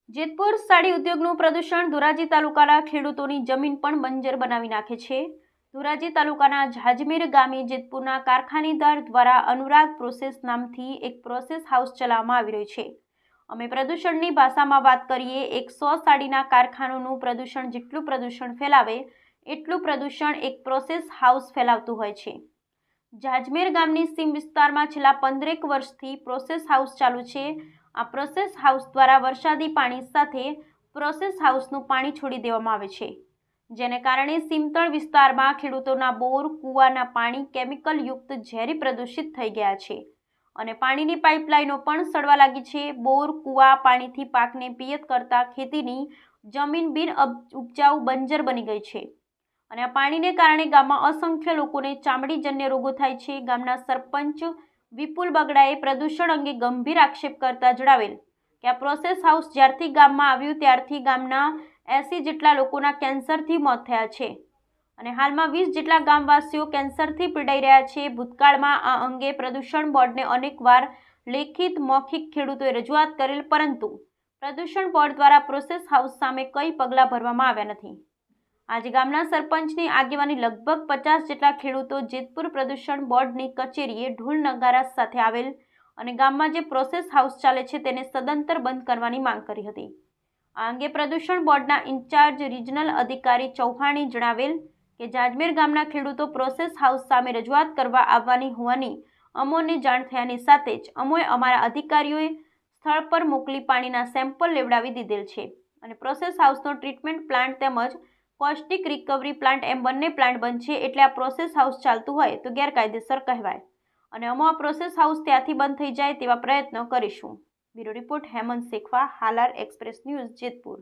જેતપુર સાડી ઉદ્યોગનું પ્રદૂષણ ધોરાજી તાલુકાના ખેડૂતોની જમીન પણ બંજર બનાવી નાખે છે। ધોરાજી તાલુકાના ઝાજમેર ગામે જેતપુરના કારખાનેદાર દ્વારા અનુરાગ પ્રોસેસ નામથી એક પ્રોસેસ હાઉસ ચલાવવામાં આવી રહ્યું છે। અમે પ્રદૂષણની ભાષામાં વાત કરીએ 100 સાડીના કારખાનાનું પ્રદૂષણ જેટલું પ્રદૂષણ ફેલાવે એટલું પ્રદૂષણ એક પ્રોસેસ હાઉસ ફેલાવતું હોય છે। ઝાજમેર ગામની સીમ વિસ્તારમાં છેલ્લા 15 વર્ષથી પ્રોસેસ હાઉસ ચાલુ છે। આ પ્રોસેસ હાઉસ દ્વારા વરસાદી પાણી સાથે પ્રોસેસ હાઉસનું પાણી છોડી દેવામાં આવે છે, જેને કારણે સીમતળ વિસ્તારમાં ખેડૂતોના બોર કૂવાના પાણી કેમિકલ યુક્ત ઝેરી પ્રદૂષિત થઈ ગયા છે અને પાણીની પાઇપલાઇનો પણ સડવા લાગી છે। બોર કૂવા પાણીથી પાકને પિયત કરતા ખેતીની જમીન બિન ઉપજાઉ બંજર બની ગઈ છે અને આ પાણીને કારણે ગામમાં અસંખ્ય લોકોને ચામડીજન્ય રોગો થાય છે। ગામના સરપંચ વિપુલ બગડાએ પ્રદૂષણ અંગે ગંભીર આક્ષેપ કરતા જણાવેલ કે આ પ્રોસેસ હાઉસ જ્યારથી ગામમાં આવ્યું ત્યારથી ગામના 80 જેટલા લોકોના કેન્સરથી મોત થયા છે અને હાલમાં 20 જેટલા ગામવાસીઓ કેન્સરથી પીડાઈ રહ્યા છે। ભૂતકાળમાં આ અંગે પ્રદૂષણ બોર્ડને અનેકવાર લેખિત મૌખિક ખેડૂતોએ રજૂઆત કરેલ, પરંતુ પ્રદૂષણ બોર્ડ દ્વારા પ્રોસેસ હાઉસ સામે કંઈ પગલાં ભરવામાં આવ્યા નથી। આજે ગામના સરપંચની આગેવાની લગભગ 50 જેટલા ખેડૂતો જેતપુર પ્રદૂષણ બોર્ડની કચેરીએ ઢોલ નગારા સાથે આવેલ અને ગામમાં જે પ્રોસેસ હાઉસ ચાલે છે તેને સદંતર બંધ કરવાની માંગ કરી હતી। આ અંગે પ્રદૂષણ બોર્ડના ઇન્ચાર્જ રિજનલ અધિકારી ચૌહાણે જણાવેલ કે ઝાજમેર ગામના ખેડૂતો પ્રોસેસ હાઉસ સામે રજૂઆત કરવા આવવાની હોવાની અમોને જાણ થયાની સાથે જ અમોએ અમારા અધિકારીઓએ સ્થળ પર મોકલી પાણીના સેમ્પલ લેવડાવી દીધેલ છે અને પ્રોસેસ હાઉસનો ટ્રીટમેન્ટ પ્લાન્ટ તેમજ કોસ્ટિક રિકવરી પ્લાન્ટ એમ બંને પ્લાન્ટ બંધ છે, એટલે આ પ્રોસેસ હાઉસ ચાલતું હોય તો ગેરકાયદેસર કહેવાય અને અમો આ પ્રોસેસ હાઉસ ત્યાંથી બંધ થઈ જાય તેવા પ્રયત્નો કરીશું। Bureau report Hemant Shekhwa, Halar express news, Jetpur.